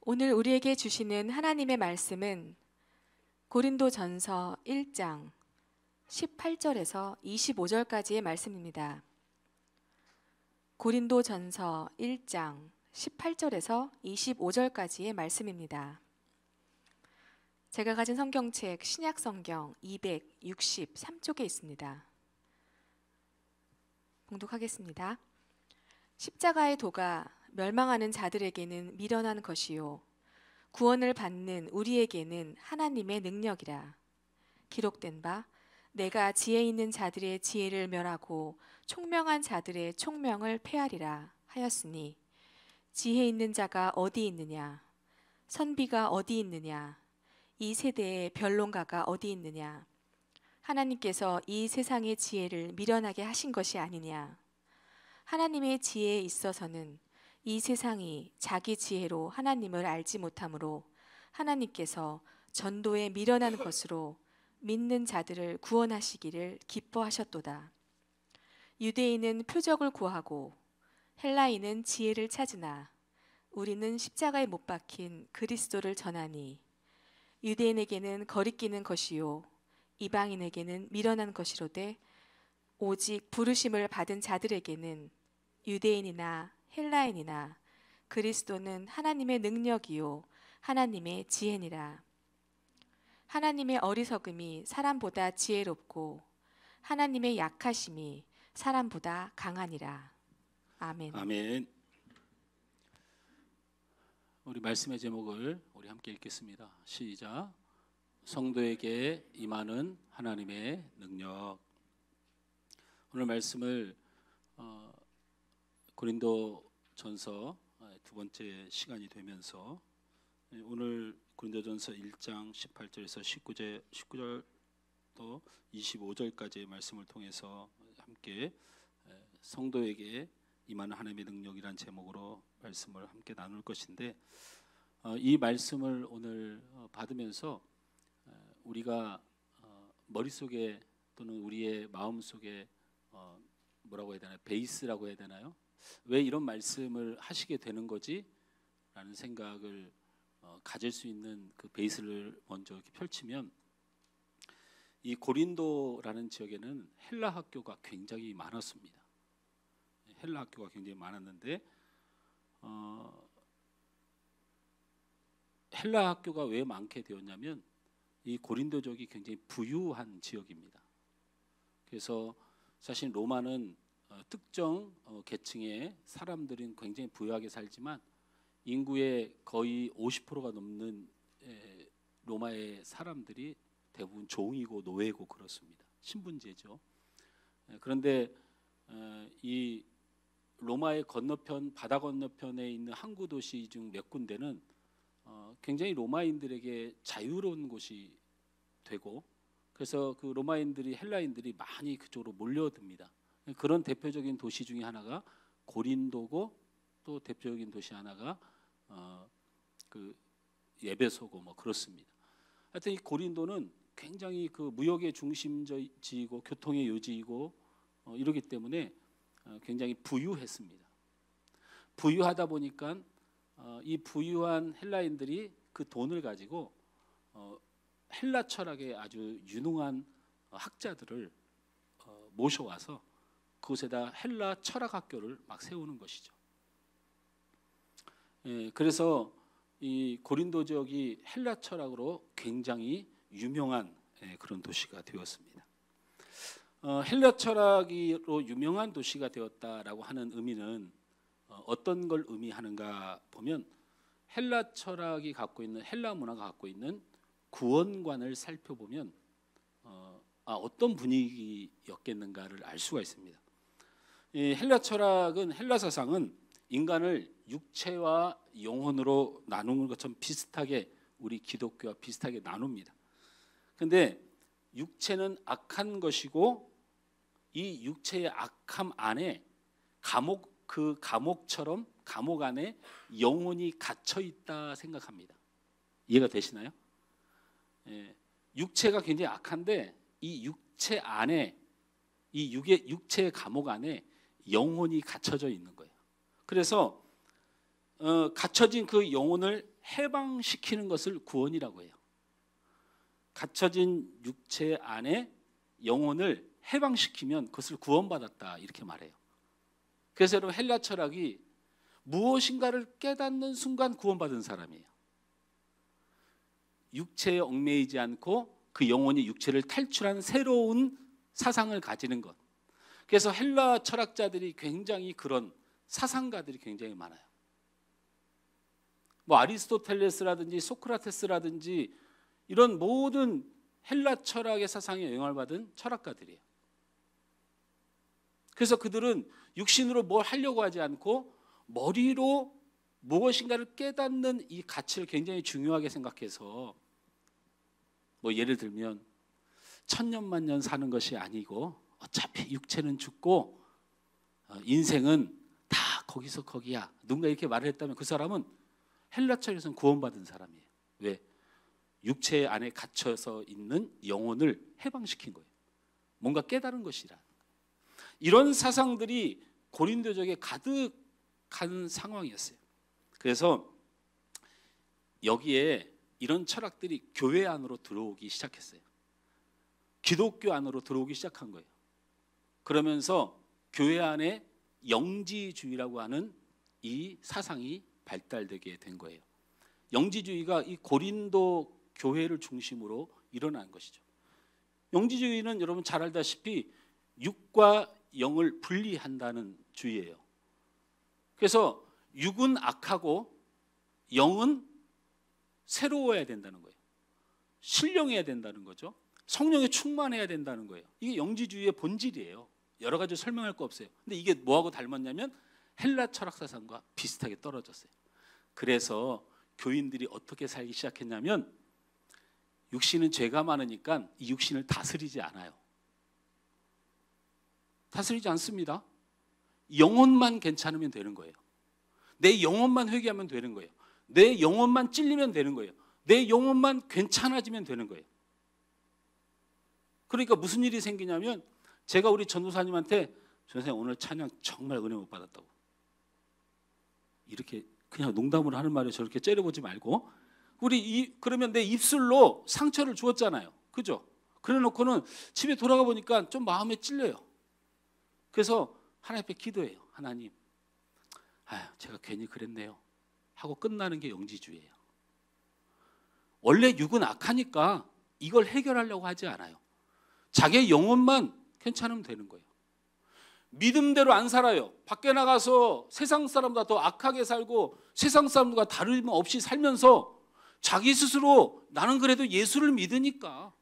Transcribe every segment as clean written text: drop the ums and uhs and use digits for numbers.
오늘 우리에게 주시는 하나님의 말씀은 고린도전서 1장 18절에서 25절까지의 말씀입니다. 고린도전서 1장 18절에서 25절까지의 말씀입니다. 제가 가진 성경책 신약성경 263쪽에 있습니다. 봉독하겠습니다. 십자가의 도가 멸망하는 자들에게는 미련한 것이요 구원을 받는 우리에게는 하나님의 능력이라. 기록된 바 내가 지혜 있는 자들의 지혜를 멸하고 총명한 자들의 총명을 폐하리라 하였으니 지혜 있는 자가 어디 있느냐, 선비가 어디 있느냐, 이 세대의 변론가가 어디 있느냐. 하나님께서 이 세상의 지혜를 미련하게 하신 것이 아니냐. 하나님의 지혜에 있어서는 이 세상이 자기 지혜로 하나님을 알지 못하므로 하나님께서 전도에 미련한 것으로 믿는 자들을 구원하시기를 기뻐하셨도다. 유대인은 표적을 구하고 헬라인은 지혜를 찾으나 우리는 십자가에 못 박힌 그리스도를 전하니 유대인에게는 거리끼는 것이요 이방인에게는 미련한 것이로되 오직 부르심을 받은 자들에게는 유대인이나 헬라인이나 그리스도는 하나님의 능력이요 하나님의 지혜니라. 하나님의 어리석음이 사람보다 지혜롭고 하나님의 약하심이 사람보다 강하니라. 아멘. 아멘. 우리 말씀의 제목을 우리 함께 읽겠습니다. 시작. 성도에게 임하는 하나님의 능력. 오늘 말씀을 고린도전서 두 번째 시간이 되면서 오늘 고린도전서 1장 18절에서 19절도 25절까지의 말씀을 통해서 함께 성도에게 임하는 하나님의 능력이란 제목으로 말씀을 함께 나눌 것인데, 이 말씀을 오늘 받으면서 우리가 머릿속에 또는 우리의 마음속에 뭐라고 해야 되나요? 베이스라고 해야 되나요? 왜 이런 말씀을 하시게 되는 거지? 라는 생각을 가질 수 있는 그 베이스를 먼저 이렇게 펼치면, 이 고린도라는 지역에는 헬라 학교가 굉장히 많았습니다. 헬라 학교가 굉장히 많았는데 헬라 학교가 왜 많게 되었냐면 이 고린도족이 굉장히 부유한 지역입니다. 그래서 사실 로마는 특정 계층의 사람들은 굉장히 부유하게 살지만 인구의 거의 50%가 넘는 로마의 사람들이 대부분 종이고 노예고 그렇습니다. 신분제죠. 그런데 이 로마의 건너편, 바다 건너편에 있는 항구 도시 중 몇 군데는 굉장히 로마인들에게 자유로운 곳이 되고, 그래서 그 로마인들이, 헬라인들이 많이 그쪽으로 몰려듭니다. 그런 대표적인 도시 중에 하나가 고린도고, 또 대표적인 도시 하나가 그 에베소고 뭐 그렇습니다. 하여튼 이 고린도는 굉장히 그 무역의 중심지이고 교통의 요지이고 이러기 때문에 굉장히 부유했습니다. 부유하다 보니까 이 부유한 헬라인들이 그 돈을 가지고 헬라 철학의 아주 유능한 학자들을 모셔와서 그곳에다 헬라 철학 학교를 막 세우는 것이죠. 그래서 이 고린도 지역이 헬라 철학으로 굉장히 유명한 그런 도시가 되었습니다. 헬라 철학으로 유명한 도시가 되었다라고 하는 의미는 어떤 걸 의미하는가 보면, 헬라 철학이 갖고 있는, 헬라 문화가 갖고 있는 구원관을 살펴보면 어떤 분위기였겠는가를 알 수가 있습니다. 이 헬라 철학은, 헬라 사상은 인간을 육체와 영혼으로 나누는 것처럼 비슷하게, 우리 기독교와 비슷하게 나눕니다. 그런데 육체는 악한 것이고 이 육체의 악함 안에 그 감옥처럼 감옥 안에 영혼이 갇혀 있다 생각합니다. 이해가 되시나요? 육체가 굉장히 악한데 이 육체 안에, 이 육체의 감옥 안에 영혼이 갇혀져 있는 거예요. 그래서 갇혀진 그 영혼을 해방시키는 것을 구원이라고 해요. 갇혀진 육체 안에 영혼을 해방시키면 그것을 구원받았다 이렇게 말해요. 그래서 여러분 헬라 철학이 무엇인가를 깨닫는 순간 구원받은 사람이에요. 육체에 얽매이지 않고 그 영혼이 육체를 탈출한 새로운 사상을 가지는 것. 그래서 헬라 철학자들이 굉장히 그런 사상가들이 굉장히 많아요. 뭐 아리스토텔레스라든지 소크라테스라든지 이런 모든 헬라 철학의 사상에 영향을 받은 철학가들이에요. 그래서 그들은 육신으로 뭘 하려고 하지 않고 머리로 무엇인가를 깨닫는 이 가치를 굉장히 중요하게 생각해서 뭐 예를 들면 천년만년 사는 것이 아니고 어차피 육체는 죽고 인생은 다 거기서 거기야. 누군가 이렇게 말을 했다면 그 사람은 헬라 철학에서는 구원받은 사람이에요. 왜? 육체 안에 갇혀서 있는 영혼을 해방시킨 거예요. 뭔가 깨달은 것이라. 이런 사상들이 고린도적에 가득한 상황이었어요. 그래서 여기에 이런 철학들이 교회 안으로 들어오기 시작했어요. 기독교 안으로 들어오기 시작한 거예요. 그러면서 교회 안에 영지주의라고 하는 이 사상이 발달되게 된 거예요. 영지주의가 이 고린도 교회를 중심으로 일어난 것이죠. 영지주의는 여러분 잘 알다시피 육과 영을 분리한다는 주의예요. 그래서 육은 악하고 영은 새로워야 된다는 거예요. 신령해야 된다는 거죠. 성령에 충만해야 된다는 거예요. 이게 영지주의의 본질이에요. 여러 가지 설명할 거 없어요. 근데 이게 뭐하고 닮았냐면 헬라 철학 사상과 비슷하게 떨어졌어요. 그래서 교인들이 어떻게 살기 시작했냐면 육신은 죄가 많으니까 이 육신을 다스리지 않아요. 다스리지 않습니다. 영혼만 괜찮으면 되는 거예요. 내 영혼만 회개하면 되는 거예요. 내 영혼만 찔리면 되는 거예요. 내 영혼만 괜찮아지면 되는 거예요. 그러니까 무슨 일이 생기냐면 제가 우리 전도사님한테 전도사님 오늘 찬양 정말 은혜 못 받았다고 이렇게 그냥 농담으로 하는 말에 저렇게 째려보지 말고 그러면 내 입술로 상처를 주었잖아요. 그죠? 그래 놓고는 집에 돌아가 보니까 좀 마음에 찔려요. 그래서 하나님 앞에 기도해요. 하나님, 제가 괜히 그랬네요 하고 끝나는 게 영지주의예요. 원래 육은 악하니까 이걸 해결하려고 하지 않아요. 자기의 영혼만 괜찮으면 되는 거예요. 믿음대로 안 살아요. 밖에 나가서 세상 사람보다 더 악하게 살고 세상 사람들과 다름없이 살면서 자기 스스로 나는 그래도 예수를 믿으니까,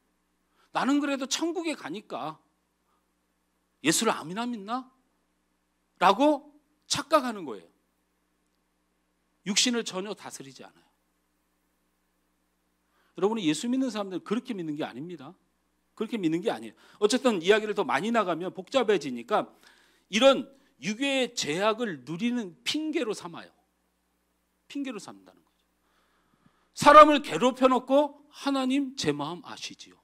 나는 그래도 천국에 가니까 예수를 아미나 믿나? 라고 착각하는 거예요. 육신을 전혀 다스리지 않아요. 여러분이 예수 믿는 사람들은 그렇게 믿는 게 아닙니다. 그렇게 믿는 게 아니에요. 어쨌든 이야기를 더 많이 나가면 복잡해지니까 이런 육의 제약을 누리는 핑계로 삼아요. 핑계로 삼는다는 거죠. 사람을 괴롭혀 놓고 하나님 제 마음 아시지요?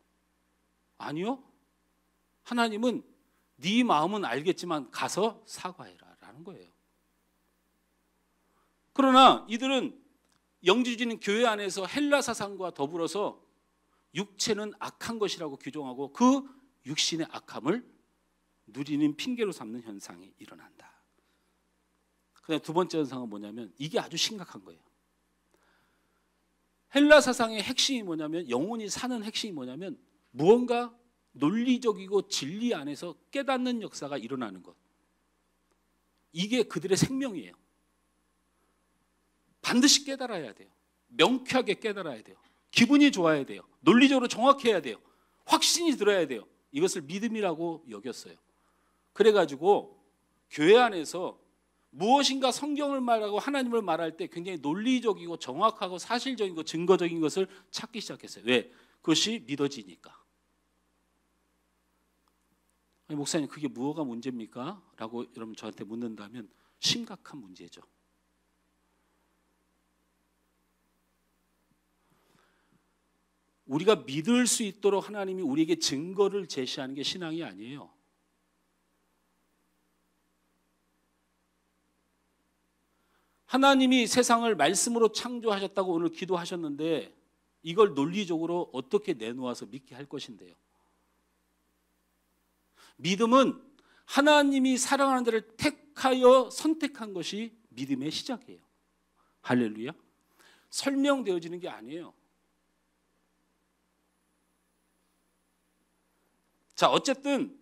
아니요. 하나님은 네 마음은 알겠지만 가서 사과해라 라는 거예요. 그러나 이들은 영지주의는 교회 안에서 헬라 사상과 더불어서 육체는 악한 것이라고 규정하고 그 육신의 악함을 누리는 핑계로 삼는 현상이 일어난다. 그다음 두 번째 현상은 뭐냐면 이게 아주 심각한 거예요. 헬라 사상의 핵심이 뭐냐면, 영혼이 사는 핵심이 뭐냐면 무언가 논리적이고 진리 안에서 깨닫는 역사가 일어나는 것. 이게 그들의 생명이에요. 반드시 깨달아야 돼요. 명쾌하게 깨달아야 돼요. 기분이 좋아야 돼요. 논리적으로 정확해야 돼요. 확신이 들어야 돼요. 이것을 믿음이라고 여겼어요. 그래가지고 교회 안에서 무엇인가 성경을 말하고 하나님을 말할 때 굉장히 논리적이고 정확하고 사실적이고 증거적인 것을 찾기 시작했어요. 왜? 그것이 믿어지니까. 아니, 목사님 그게 뭐가 문제입니까? 라고 여러분 저한테 묻는다면 심각한 문제죠. 우리가 믿을 수 있도록 하나님이 우리에게 증거를 제시하는 게 신앙이 아니에요. 하나님이 세상을 말씀으로 창조하셨다고 오늘 기도하셨는데 이걸 논리적으로 어떻게 내놓아서 믿게 할 것인데요. 믿음은 하나님이 사랑하는 자를 택하여 선택한 것이 믿음의 시작이에요. 할렐루야. 설명되어지는 게 아니에요. 자, 어쨌든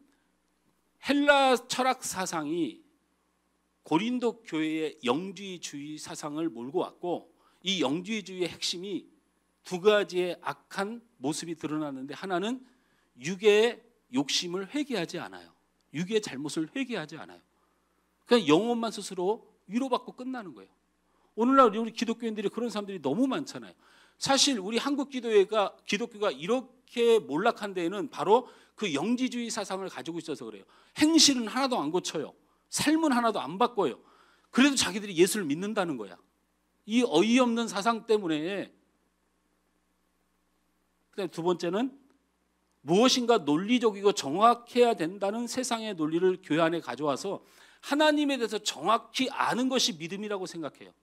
헬라 철학 사상이 고린도 교회의 영주의주의 사상을 몰고 왔고, 이 영주의주의의 핵심이 두 가지의 악한 모습이 드러났는데, 하나는 육의 욕심을 회개하지 않아요. 육의 잘못을 회개하지 않아요. 그냥 영혼만 스스로 위로받고 끝나는 거예요. 오늘날 우리 기독교인들이 그런 사람들이 너무 많잖아요. 사실 우리 한국 기독교가 이렇게 몰락한 데에는 바로 그 영지주의 사상을 가지고 있어서 그래요. 행실은 하나도 안 고쳐요. 삶은 하나도 안 바꿔요. 그래도 자기들이 예수를 믿는다는 거야. 이 어이없는 사상 때문에. 그다음에 두 번째는 무엇인가 논리적이고 정확해야 된다는 세상의 논리를 교회 안에 가져와서 하나님에 대해서 정확히 아는 것이 믿음이라고 생각해요.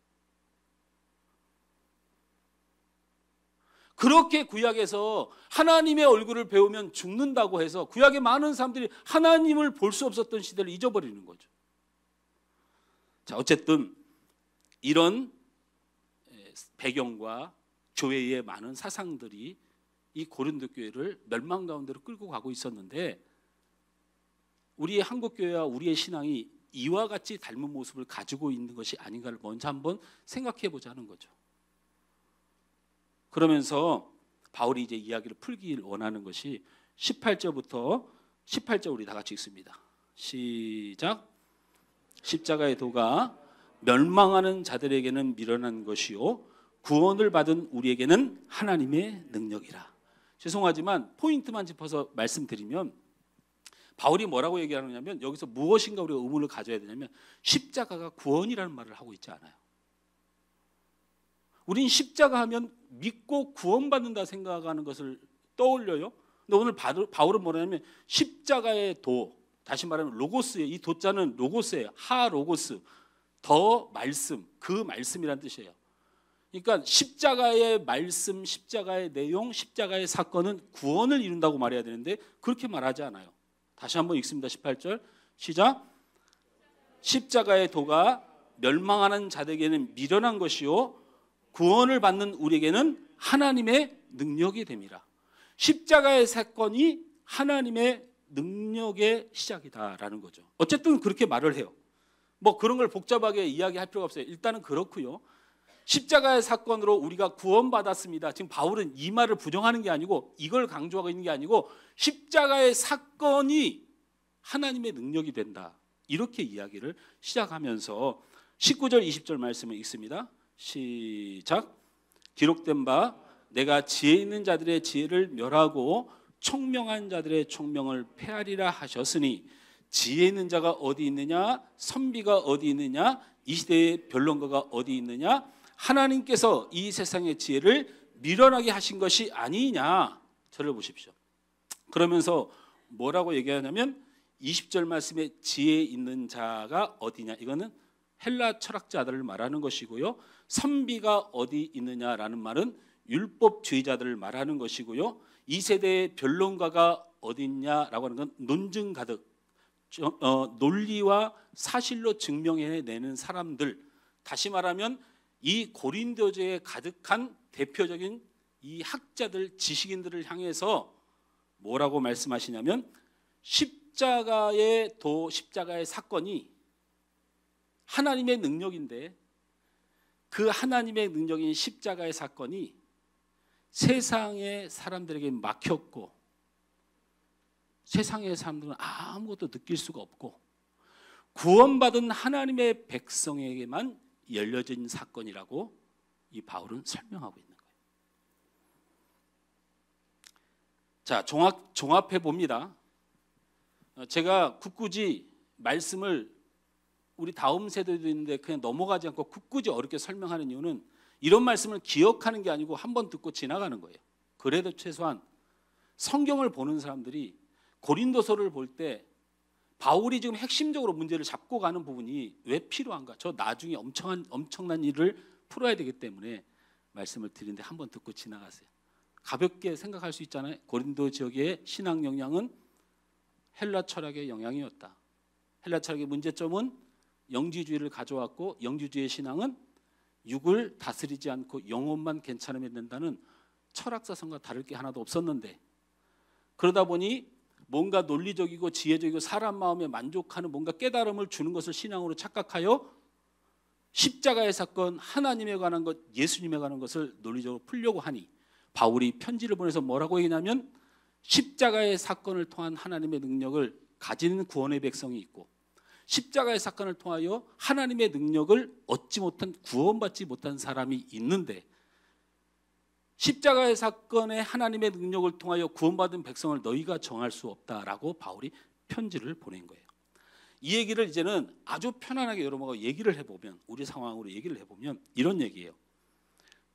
그렇게 구약에서 하나님의 얼굴을 배우면 죽는다고 해서 구약의 많은 사람들이 하나님을 볼 수 없었던 시대를 잊어버리는 거죠. 자, 어쨌든 이런 배경과 교회의 많은 사상들이 이 고린도 교회를 멸망 가운데로 끌고 가고 있었는데, 우리의 한국 교회와 우리의 신앙이 이와 같이 닮은 모습을 가지고 있는 것이 아닌가를 먼저 한번 생각해 보자는 거죠. 그러면서 바울이 이제 이야기를 풀기 원하는 것이 18절부터 18절 우리 다 같이 읽습니다. 시작. 십자가의 도가 멸망하는 자들에게는 미련한 것이요 구원을 받은 우리에게는 하나님의 능력이라. 죄송하지만 포인트만 짚어서 말씀드리면 바울이 뭐라고 얘기하느냐면, 여기서 무엇인가 우리가 의문을 가져야 되냐면 십자가가 구원이라는 말을 하고 있지 않아요. 우린 십자가 하면 믿고 구원받는다 생각하는 것을 떠올려요. 근데 오늘 바울은 뭐냐면 십자가의 도, 다시 말하면 로고스의, 이 도자는 로고스예요. 하 로고스, 더 말씀, 그 말씀이란 뜻이에요. 그러니까 십자가의 말씀, 십자가의 내용, 십자가의 사건은 구원을 이룬다고 말해야 되는데 그렇게 말하지 않아요. 다시 한번 읽습니다. 18절 시작. 십자가의 도가 멸망하는 자들에게는 미련한 것이요 구원을 받는 우리에게는 하나님의 능력이 됨이라. 십자가의 사건이 하나님의 능력의 시작이다라는 거죠. 어쨌든 그렇게 말을 해요. 뭐 그런 걸 복잡하게 이야기할 필요가 없어요. 일단은 그렇고요. 십자가의 사건으로 우리가 구원받았습니다. 지금 바울은 이 말을 부정하는 게 아니고, 이걸 강조하고 있는 게 아니고, 십자가의 사건이 하나님의 능력이 된다, 이렇게 이야기를 시작하면서 19절 20절 말씀을 읽습니다. 시작. 기록된 바 내가 지혜 있는 자들의 지혜를 멸하고 총명한 자들의 총명을 폐하리라 하셨으니 지혜 있는 자가 어디 있느냐, 선비가 어디 있느냐, 이 시대의 변론가가 어디 있느냐, 하나님께서 이 세상의 지혜를 미련하게 하신 것이 아니냐. 저를 보십시오. 그러면서 뭐라고 얘기하냐면 20절 말씀에 지혜 있는 자가 어디냐, 이거는 헬라 철학자들을 말하는 것이고요, 선비가 어디 있느냐라는 말은 율법주의자들을 말하는 것이고요, 이 세대의 변론가가 어디 있냐라고 하는 건 논증 가득, 논리와 사실로 증명해내는 사람들, 다시 말하면 이 고린도교에 가득한 대표적인 이 학자들, 지식인들을 향해서 뭐라고 말씀하시냐면, 십자가의 도, 십자가의 사건이 하나님의 능력인데, 그 하나님의 능력인 십자가의 사건이 세상의 사람들에게 막혔고, 세상의 사람들은 아무것도 느낄 수가 없고, 구원받은 하나님의 백성에게만 열려진 사건이라고 이 바울은 설명하고 있는 거예요. 자, 종합해 봅니다. 제가 굳이 말씀을 우리 다음 세대도 있는데 그냥 넘어가지 않고 굳이 어렵게 설명하는 이유는, 이런 말씀을 기억하는 게 아니고 한번 듣고 지나가는 거예요. 그래도 최소한 성경을 보는 사람들이 고린도서를 볼 때 바울이 지금 핵심적으로 문제를 잡고 가는 부분이 왜 필요한가? 저 나중에 엄청난 일을 풀어야 되기 때문에 말씀을 드리는데 한번 듣고 지나가세요. 가볍게 생각할 수 있잖아요. 고린도 지역의 신앙 영향은 헬라 철학의 영향이었다. 헬라 철학의 문제점은 영지주의를 가져왔고, 영지주의의 신앙은 육을 다스리지 않고 영혼만 괜찮으면 된다는 철학사상과 다를 게 하나도 없었는데, 그러다 보니 뭔가 논리적이고 지혜적이고 사람 마음에 만족하는 뭔가 깨달음을 주는 것을 신앙으로 착각하여 십자가의 사건, 하나님에 관한 것, 예수님에 관한 것을 논리적으로 풀려고 하니 바울이 편지를 보내서 뭐라고 얘기냐면, 십자가의 사건을 통한 하나님의 능력을 가지는 구원의 백성이 있고, 십자가의 사건을 통하여 하나님의 능력을 얻지 못한, 구원받지 못한 사람이 있는데, 십자가의 사건에 하나님의 능력을 통하여 구원받은 백성을 너희가 정할 수 없다라고 바울이 편지를 보낸 거예요. 이 얘기를 이제는 아주 편안하게 여러분과 얘기를 해보면, 우리 상황으로 얘기를 해보면 이런 얘기예요.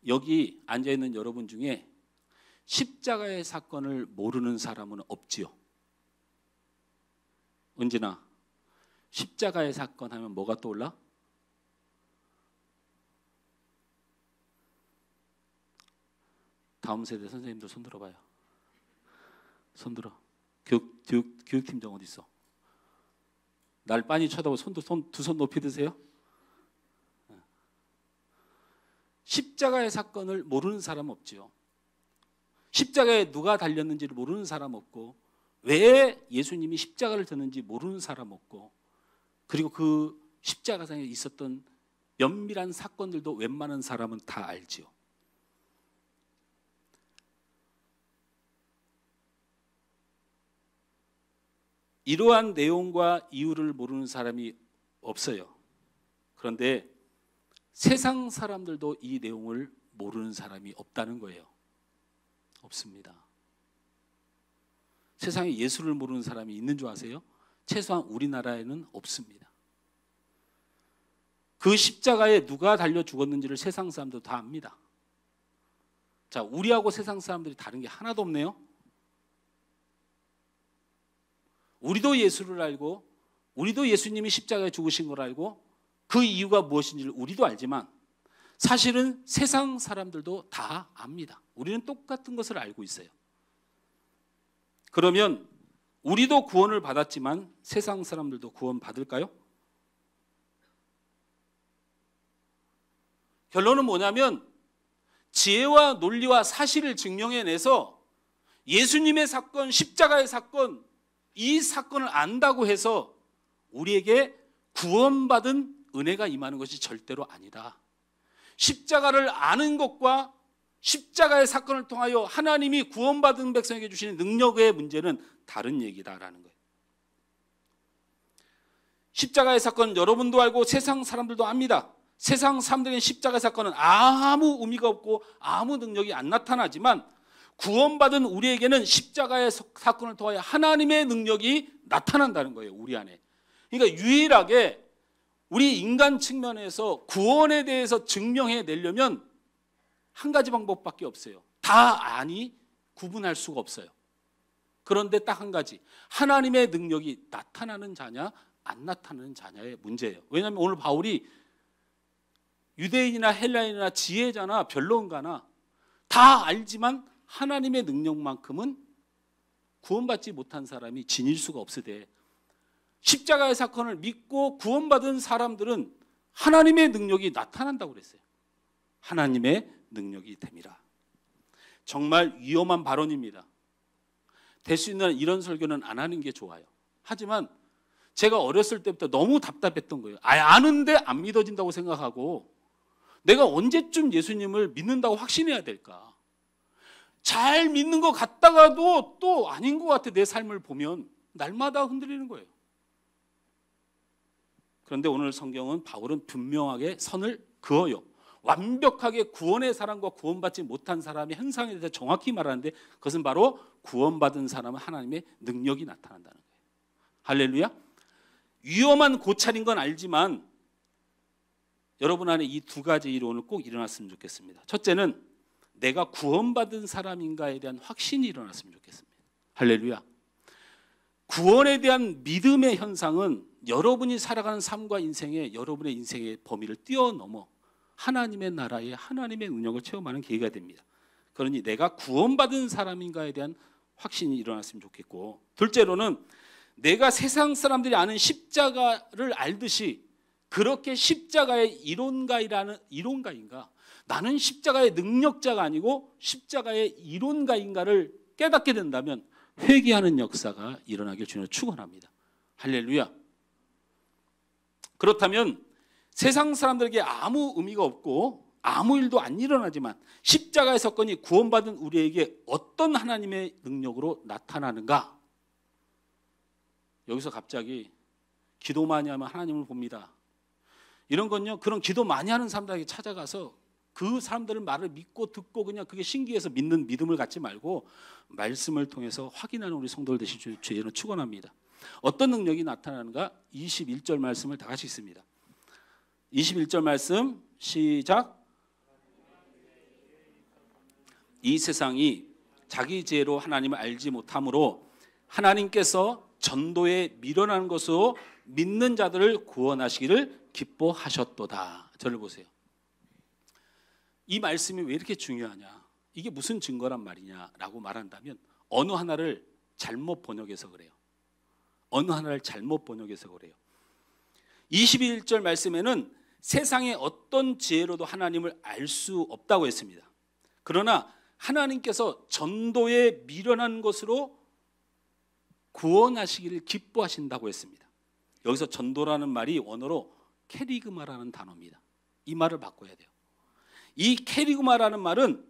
여기 앉아있는 여러분 중에 십자가의 사건을 모르는 사람은 없지요. 은진아, 십자가의 사건 하면 뭐가 떠올라? 다음 세대 선생님들 손 들어봐요. 손 들어. 교육팀장 어디 있어? 날 빤히 쳐다보고 두 손 높이 드세요. 십자가의 사건을 모르는 사람 없지요. 십자가에 누가 달렸는지를 모르는 사람 없고, 왜 예수님이 십자가를 졌는지 모르는 사람 없고, 그리고 그 십자가상에 있었던 면밀한 사건들도 웬만한 사람은 다 알지요. 이러한 내용과 이유를 모르는 사람이 없어요. 그런데 세상 사람들도 이 내용을 모르는 사람이 없다는 거예요. 없습니다. 세상에 예수를 모르는 사람이 있는 줄 아세요? 최소한 우리나라에는 없습니다. 그 십자가에 누가 달려 죽었는지를 세상 사람도 다 압니다. 자, 우리하고 세상 사람들이 다른 게 하나도 없네요. 우리도 예수를 알고, 우리도 예수님이 십자가에 죽으신 걸 알고, 그 이유가 무엇인지를 우리도 알지만 사실은 세상 사람들도 다 압니다. 우리는 똑같은 것을 알고 있어요. 그러면 우리도 구원을 받았지만 세상 사람들도 구원 받을까요? 결론은 뭐냐면, 지혜와 논리와 사실을 증명해내서 예수님의 사건, 십자가의 사건, 이 사건을 안다고 해서 우리에게 구원받은 은혜가 임하는 것이 절대로 아니다. 십자가를 아는 것과 십자가의 사건을 통하여 하나님이 구원받은 백성에게 주시는 능력의 문제는 다른 얘기다라는 거예요. 십자가의 사건 여러분도 알고 사람 사람들도 압니다. 세상 사람들에게 십자가의 사건은 아무 의미가 없고 아무 능력이 안 나타나지만, 구원받은 우리에게는 십자가의 사건을 통하여 하나님의 능력이 나타난다는 거예요. 우리 안에. 그러니까 유일하게 우리 인간 측면에서 구원에 대해서 증명해내려면 한 가지 방법밖에 없어요. 다 아니 구분할 수가 없어요. 그런데 딱 한 가지, 하나님의 능력이 나타나는 자냐 안 나타나는 자냐의 문제예요. 왜냐하면 오늘 바울이 유대인이나 헬라인이나 지혜자나 변론가나 다 알지만 하나님의 능력만큼은 구원받지 못한 사람이 지닐 수가 없으되, 십자가의 사건을 믿고 구원받은 사람들은 하나님의 능력이 나타난다고 그랬어요. 하나님의 능력이 됨이라. 정말 위험한 발언입니다. 될 수 있는 이런 설교는 안 하는 게 좋아요. 하지만 제가 어렸을 때부터 너무 답답했던 거예요. 아는데 안 믿어진다고 생각하고 내가 언제쯤 예수님을 믿는다고 확신해야 될까? 잘 믿는 것 같다가도 또 아닌 것 같아. 내 삶을 보면 날마다 흔들리는 거예요. 그런데 오늘 성경은 바울은 분명하게 선을 그어요. 완벽하게 구원의 사람과 구원받지 못한 사람의 현상에 대해서 정확히 말하는데, 그것은 바로 구원받은 사람은 하나님의 능력이 나타난다는 거예요. 할렐루야. 위험한 고찰인 건 알지만 여러분 안에 이 두 가지 일이 오늘 꼭 일어났으면 좋겠습니다. 첫째는 내가 구원받은 사람인가에 대한 확신이 일어났으면 좋겠습니다. 할렐루야. 구원에 대한 믿음의 현상은 여러분이 살아가는 삶과 인생에 여러분의 인생의 범위를 뛰어넘어 하나님의 나라의 하나님의 능력을 체험하는 계기가 됩니다. 그러니 내가 구원받은 사람인가에 대한 확신이 일어났으면 좋겠고, 둘째로는 내가 세상 사람들이 아는 십자가를 알듯이 그렇게 십자가의 이론가인가, 나는 십자가의 능력자가 아니고 십자가의 이론가인가를 깨닫게 된다면 회개하는 역사가 일어나길 주님을 축원합니다. 할렐루야. 그렇다면 세상 사람들에게 아무 의미가 없고 아무 일도 안 일어나지만 십자가의 사건이 구원받은 우리에게 어떤 하나님의 능력으로 나타나는가? 여기서 갑자기 기도 많이 하면 하나님을 봅니다. 이런 건요, 그런 기도 많이 하는 사람들에게 찾아가서 그 사람들의 말을 믿고 듣고 그냥 그게 신기해서 믿는 믿음을 갖지 말고 말씀을 통해서 확인하는 우리 성도들 되실 주의를 축원합니다. 어떤 능력이 나타나는가? 21절 말씀을 다 같이 읽습니다. 21절 말씀 시작. 이 세상이 자기 지혜로 하나님을 알지 못하므로 하나님께서 전도에 미련한 것으로 믿는 자들을 구원하시기를 기뻐하셨도다. 저를 보세요. 이 말씀이 왜 이렇게 중요하냐, 이게 무슨 증거란 말이냐라고 말한다면 어느 하나를 잘못 번역해서 그래요. 어느 하나를 잘못 번역해서 그래요. 21절 말씀에는 세상의 어떤 지혜로도 하나님을 알 수 없다고 했습니다. 그러나 하나님께서 전도에 미련한 것으로 구원하시기를 기뻐하신다고 했습니다. 여기서 전도라는 말이 원어로 캐리그마라는 단어입니다. 이 말을 바꿔야 돼요. 이 캐리그마라는 말은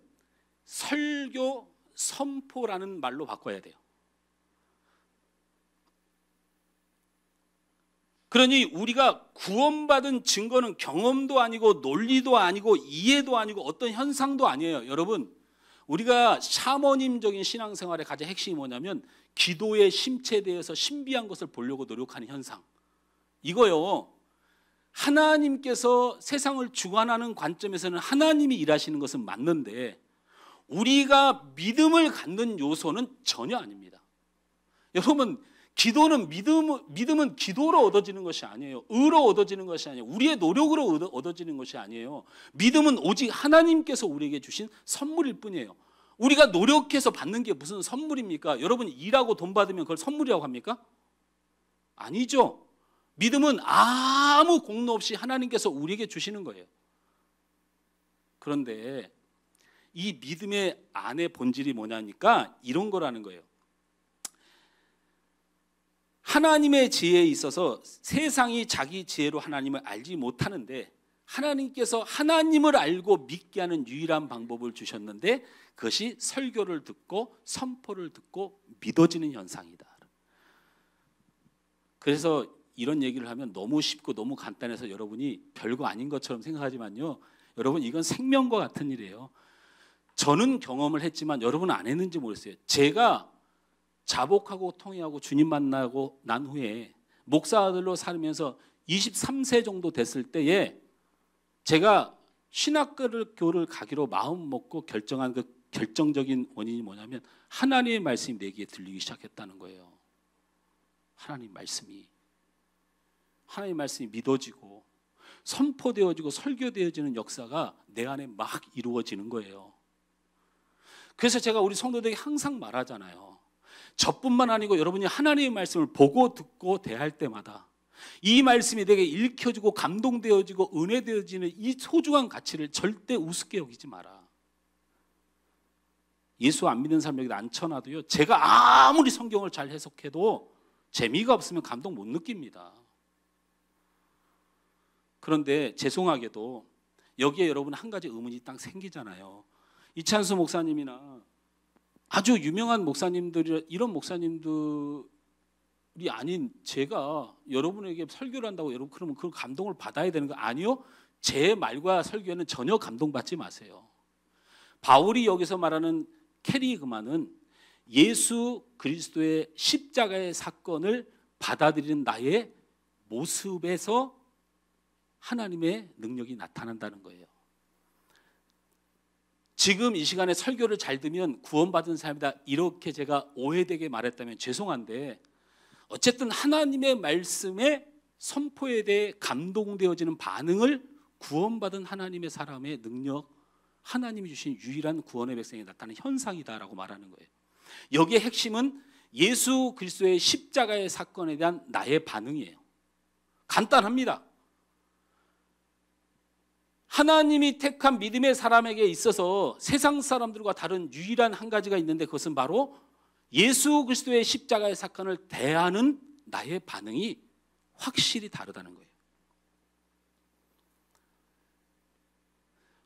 설교, 선포라는 말로 바꿔야 돼요. 그러니 우리가 구원받은 증거는 경험도 아니고 논리도 아니고 이해도 아니고 어떤 현상도 아니에요. 여러분, 우리가 샤머님적인 신앙생활의 가장 핵심이 뭐냐면 기도의 심체에 대해서 신비한 것을 보려고 노력하는 현상. 이거요, 하나님께서 세상을 주관하는 관점에서는 하나님이 일하시는 것은 맞는데 우리가 믿음을 갖는 요소는 전혀 아닙니다. 여러분, 기도는 믿음은 기도로 얻어지는 것이 아니에요. 의로 얻어지는 것이 아니에요. 우리의 노력으로 얻어지는 것이 아니에요. 믿음은 오직 하나님께서 우리에게 주신 선물일 뿐이에요. 우리가 노력해서 받는 게 무슨 선물입니까? 여러분, 일하고 돈 받으면 그걸 선물이라고 합니까? 아니죠. 믿음은 아무 공로 없이 하나님께서 우리에게 주시는 거예요. 그런데 이 믿음의 안의 본질이 뭐냐니까 이런 거라는 거예요. 하나님의 지혜에 있어서 세상이 자기 지혜로 하나님을 알지 못하는데 하나님께서 하나님을 알고 믿게 하는 유일한 방법을 주셨는데 그것이 설교를 듣고 선포를 듣고 믿어지는 현상이다. 그래서 이런 얘기를 하면 너무 쉽고 너무 간단해서 여러분이 별거 아닌 것처럼 생각하지만요, 여러분, 이건 생명과 같은 일이에요. 저는 경험을 했지만 여러분은 안 했는지 모르겠어요. 제가 자복하고 통회하고 주님 만나고 난 후에 목사들로 살면서 23세 정도 됐을 때에 제가 신학교를 가기로 마음 먹고 결정한 그 결정적인 원인이 뭐냐면 하나님의 말씀이 내게 들리기 시작했다는 거예요. 하나님 말씀이 믿어지고 선포되어지고 설교되어지는 역사가 내 안에 막 이루어지는 거예요. 그래서 제가 우리 성도들에게 항상 말하잖아요. 저뿐만 아니고 여러분이 하나님의 말씀을 보고 듣고 대할 때마다 이 말씀이 내게 읽혀지고 감동되어지고 은혜되어지는 이 소중한 가치를 절대 우습게 여기지 마라. 예수 안 믿는 사람에게 앉혀놔도요, 제가 아무리 성경을 잘 해석해도 재미가 없으면 감동 못 느낍니다. 그런데 죄송하게도 여기에 여러분 한 가지 의문이 딱 생기잖아요. 이찬수 목사님이나 아주 유명한 목사님들이, 이런 목사님들이 아닌 제가 여러분에게 설교를 한다고 여러분 그러면 그 감동을 받아야 되는 거 아니요? 제 말과 설교에는 전혀 감동받지 마세요. 바울이 여기서 말하는 캐리그마는 예수 그리스도의 십자가의 사건을 받아들이는 나의 모습에서 하나님의 능력이 나타난다는 거예요. 지금 이 시간에 설교를 잘 들으면 구원받은 사람이다 이렇게 제가 오해되게 말했다면 죄송한데 어쨌든 하나님의 말씀에 선포에 대해 감동되어지는 반응을 구원받은 하나님의 사람의 능력, 하나님이 주신 유일한 구원의 백성에 나타나는 현상이다라고 말하는 거예요. 여기에 핵심은 예수 그리스도의 십자가의 사건에 대한 나의 반응이에요. 간단합니다. 하나님이 택한 믿음의 사람에게 있어서 세상 사람들과 다른 유일한 한 가지가 있는데, 그것은 바로 예수 그리스도의 십자가의 사건을 대하는 나의 반응이 확실히 다르다는 거예요.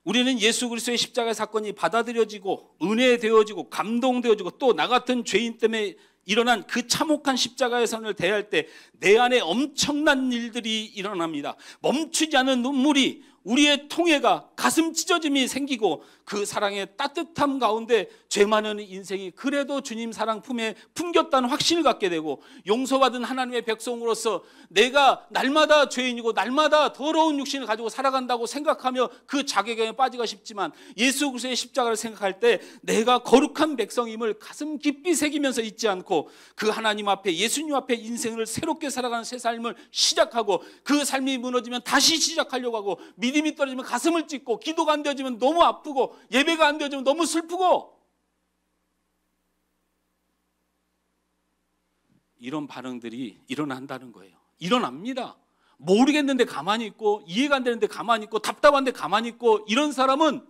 우리는 예수 그리스도의 십자가의 사건이 받아들여지고 은혜되어지고 감동되어지고 또 나 같은 죄인 때문에 일어난 그 참혹한 십자가의 선을 대할 때 내 안에 엄청난 일들이 일어납니다. 멈추지 않은 눈물이, 우리의 통해가, 가슴 찢어짐이 생기고 그 사랑의 따뜻함 가운데 죄 많은 인생이 그래도 주님 사랑 품에 품겼다는 확신을 갖게 되고, 용서받은 하나님의 백성으로서 내가 날마다 죄인이고 날마다 더러운 육신을 가지고 살아간다고 생각하며 그 자괴감에 빠지고 싶지만, 예수 그리스도의 십자가를 생각할 때 내가 거룩한 백성임을 가슴 깊이 새기면서 잊지 않고 그 하나님 앞에, 예수님 앞에 인생을 새롭게 살아가는 새 삶을 시작하고, 그 삶이 무너지면 다시 시작하려고 하고, 믿음이 떨어지면 가슴을 찢고, 기도가 안 되어지면 너무 아프고, 예배가 안 되어지면 너무 슬프고, 이런 반응들이 일어난다는 거예요. 일어납니다. 모르겠는데 가만히 있고, 이해가 안 되는데 가만히 있고, 답답한데 가만히 있고, 이런 사람은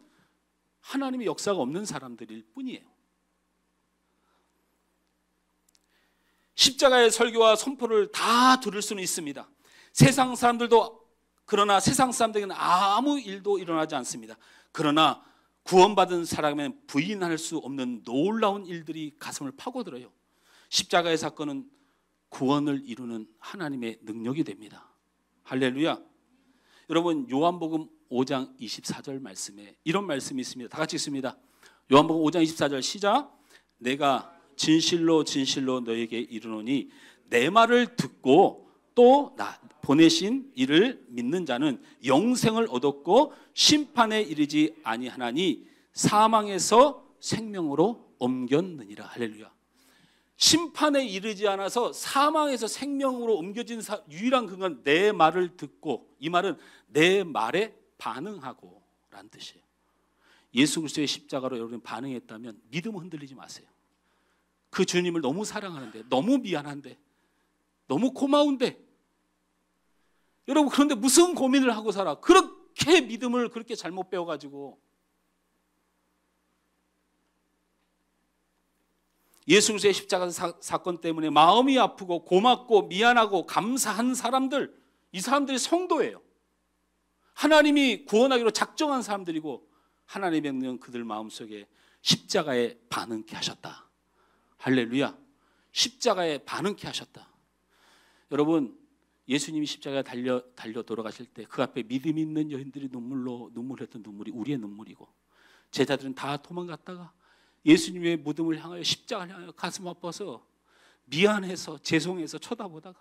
하나님의 역사가 없는 사람들일 뿐이에요. 십자가의 설교와 선포를 다 들을 수는 있습니다. 세상 사람들도, 그러나 세상 사람들에게는 아무 일도 일어나지 않습니다. 그러나 구원받은 사람에는 부인할 수 없는 놀라운 일들이 가슴을 파고들어요. 십자가의 사건은 구원을 이루는 하나님의 능력이 됩니다. 할렐루야. 여러분, 요한복음 5장 24절 말씀에 이런 말씀이 있습니다. 다 같이 읽습니다. 요한복음 5장 24절 시작. 내가 진실로 진실로 너에게 이르노니 내 말을 듣고 또 나 보내신 이를 믿는 자는 영생을 얻었고 심판에 이르지 아니하나니 사망에서 생명으로 옮겼느니라. 할렐루야. 심판에 이르지 않아서 사망에서 생명으로 옮겨진 유일한 근거는 내 말을 듣고, 이 말은 내 말에 반응하고 라는 뜻이에요. 예수 그리스도의 십자가로 여러분 반응했다면 믿음을 흔들리지 마세요. 그 주님을 너무 사랑하는데, 너무 미안한데, 너무 고마운데, 여러분 그런데 무슨 고민을 하고 살아? 그렇게 믿음을 그렇게 잘못 배워가지고. 예수 그리스도의 십자가 사건 때문에 마음이 아프고 고맙고 미안하고 감사한 사람들, 이 사람들이 성도예요. 하나님이 구원하기로 작정한 사람들이고, 하나님의 능력은 그들 마음속에 십자가에 반응케 하셨다. 할렐루야. 십자가에 반응케 하셨다. 여러분, 예수님이 십자가에 달려 돌아가실 때 그 앞에 믿음 있는 여인들이 눈물했던 눈물이 우리의 눈물이고, 제자들은 다 도망갔다가 예수님의 무덤을 향하여, 십자가를 향하여 가슴 아파서 미안해서 죄송해서 쳐다보다가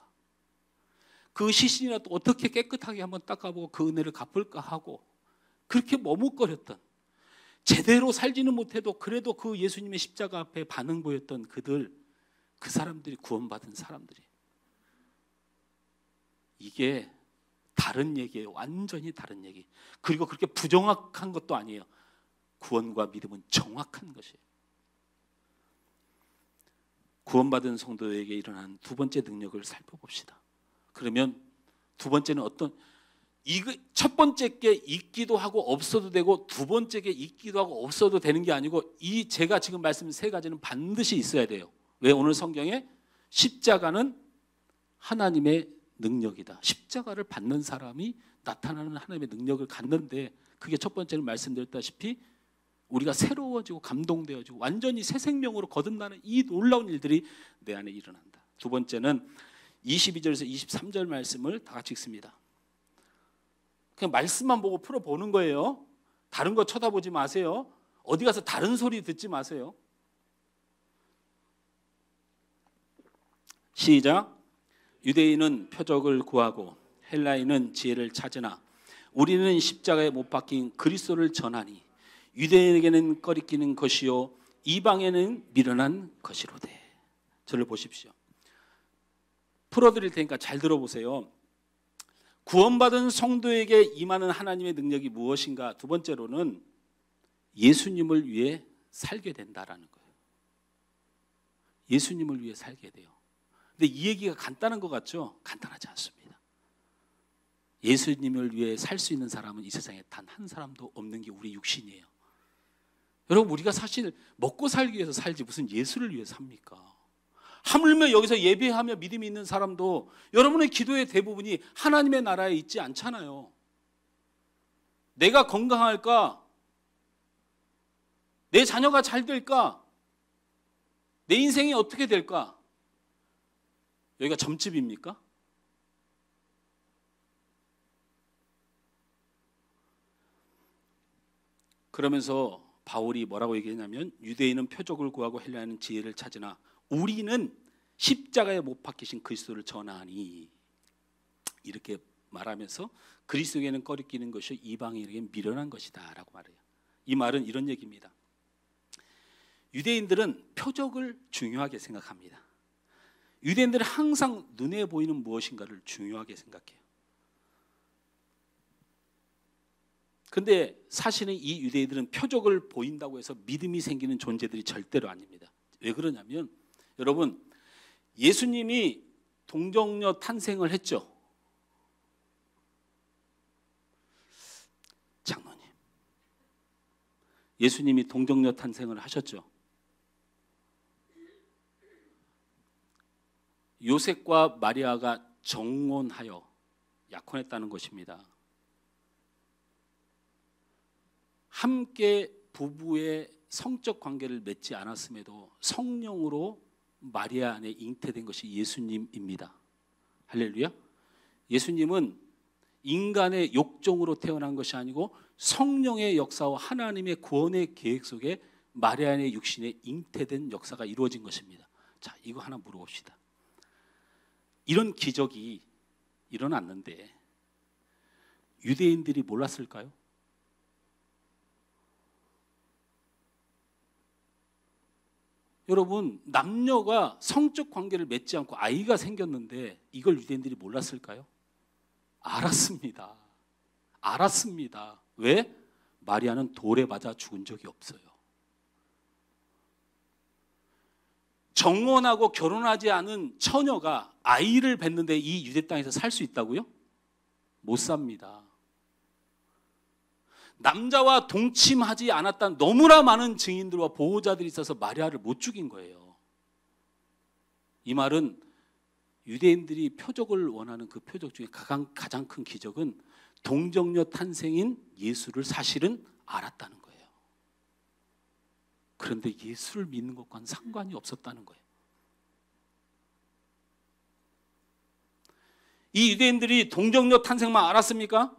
그 시신이라도 어떻게 깨끗하게 한번 닦아보고 그 은혜를 갚을까 하고 그렇게 머뭇거렸던, 제대로 살지는 못해도 그래도 그 예수님의 십자가 앞에 반응 보였던 그 사람들이 구원받은 사람들이. 이게 다른 얘기예요. 완전히 다른 얘기. 그리고 그렇게 부정확한 것도 아니에요. 구원과 믿음은 정확한 것이에요. 구원받은 성도에게 일어난 두 번째 능력을 살펴봅시다. 그러면 두 번째는 첫 번째 게 있기도 하고 없어도 되고, 두 번째 게 있기도 하고 없어도 되는 게 아니고, 제가 지금 말씀드린 세 가지는 반드시 있어야 돼요. 왜? 오늘 성경에 십자가는 하나님의 능력이다. 십자가를 받는 사람이 나타나는 하나님의 능력을 갖는데, 그게 첫 번째는 말씀드렸다시피 우리가 새로워지고 감동되어지고 완전히 새 생명으로 거듭나는 이 놀라운 일들이 내 안에 일어난다. 두 번째는 22절에서 23절 말씀을 다 같이 읽습니다. 그냥 말씀만 보고 풀어보는 거예요. 다른 거 쳐다보지 마세요. 어디 가서 다른 소리 듣지 마세요. 시작. 유대인은 표적을 구하고 헬라인은 지혜를 찾으나 우리는 십자가에 못 박힌 그리스도를 전하니 유대인에게는 꺼리끼는 것이요, 이방에는 미련한 것이로되. 저를 보십시오. 풀어드릴 테니까 잘 들어보세요. 구원받은 성도에게 임하는 하나님의 능력이 무엇인가? 두 번째로는 예수님을 위해 살게 된다라는 거예요. 예수님을 위해 살게 돼요. 근데 이 얘기가 간단한 것 같죠? 간단하지 않습니다. 예수님을 위해 살 수 있는 사람은 이 세상에 단 한 사람도 없는 게 우리 육신이에요. 여러분, 우리가 사실 먹고 살기 위해서 살지 무슨 예수를 위해 삽니까? 하물며 여기서 예배하며 믿음이 있는 사람도 여러분의 기도의 대부분이 하나님의 나라에 있지 않잖아요. 내가 건강할까? 내 자녀가 잘 될까? 내 인생이 어떻게 될까? 여기가 점집입니까? 그러면서 바울이 뭐라고 얘기했냐면 유대인은 표적을 구하고 헬라인은 지혜를 찾으나 우리는 십자가에 못 박히신 그리스도를 전하니, 이렇게 말하면서 그리스도에게는 꺼리끼는 것이 이방인에게 미련한 것이다 라고 말해요. 이 말은 이런 얘기입니다. 유대인들은 표적을 중요하게 생각합니다. 유대인들은 항상 눈에 보이는 무엇인가를 중요하게 생각해요. 근데 사실은 이 유대인들은 표적을 보인다고 해서 믿음이 생기는 존재들이 절대로 아닙니다. 왜 그러냐면 여러분, 예수님이 동정녀 탄생을 했죠. 장로님, 예수님이 동정녀 탄생을 하셨죠. 요셉과 마리아가 정혼하여 약혼했다는 것입니다. 함께 부부의 성적 관계를 맺지 않았음에도 성령으로 마리아 안에 잉태된 것이 예수님입니다. 할렐루야. 예수님은 인간의 욕정으로 태어난 것이 아니고 성령의 역사와 하나님의 구원의 계획 속에 마리아의 육신에 잉태된 역사가 이루어진 것입니다. 자, 이거 하나 물어봅시다. 이런 기적이 일어났는데 유대인들이 몰랐을까요? 여러분, 남녀가 성적 관계를 맺지 않고 아이가 생겼는데 이걸 유대인들이 몰랐을까요? 알았습니다. 알았습니다. 왜? 마리아는 돌에 맞아 죽은 적이 없어요. 정혼하고 결혼하지 않은 처녀가 아이를 낳는데 이 유대 땅에서 살 수 있다고요? 못 삽니다. 남자와 동침하지 않았다는 너무나 많은 증인들과 보호자들이 있어서 마리아를 못 죽인 거예요. 이 말은 유대인들이 표적을 원하는 그 표적 중에 가장 큰 기적은 동정녀 탄생인 예수를 사실은 알았다는 거예요. 그런데 예수를 믿는 것과는 상관이 없었다는 거예요. 이 유대인들이 동정녀 탄생만 알았습니까?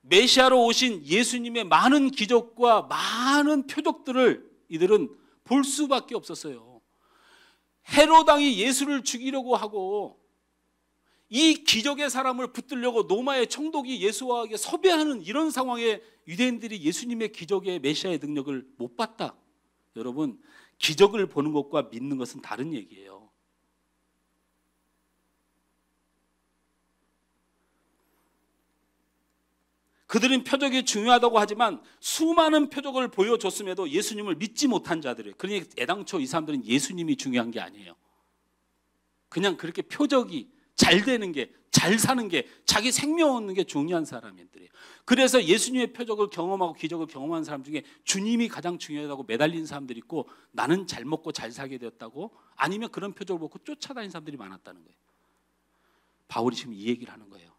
메시아로 오신 예수님의 많은 기적과 많은 표적들을 이들은 볼 수밖에 없었어요. 헤롯 왕이 예수를 죽이려고 하고 이 기적의 사람을 붙들려고 로마의 총독이 예수와에게 섭외하는 이런 상황에 유대인들이 예수님의 기적의 메시아의 능력을 못 봤다. 여러분, 기적을 보는 것과 믿는 것은 다른 얘기예요. 그들은 표적이 중요하다고 하지만 수많은 표적을 보여줬음에도 예수님을 믿지 못한 자들이에요. 그러니 애당초 이 사람들은 예수님이 중요한 게 아니에요. 그냥 그렇게 표적이 잘 되는 게, 잘 사는 게, 자기 생명 얻는 게 중요한 사람들이에요. 그래서 예수님의 표적을 경험하고 기적을 경험한 사람 중에 주님이 가장 중요하다고 매달린 사람들이 있고, 나는 잘 먹고 잘 살게 되었다고, 아니면 그런 표적을 보고 쫓아다니는 사람들이 많았다는 거예요. 바울이 지금 이 얘기를 하는 거예요.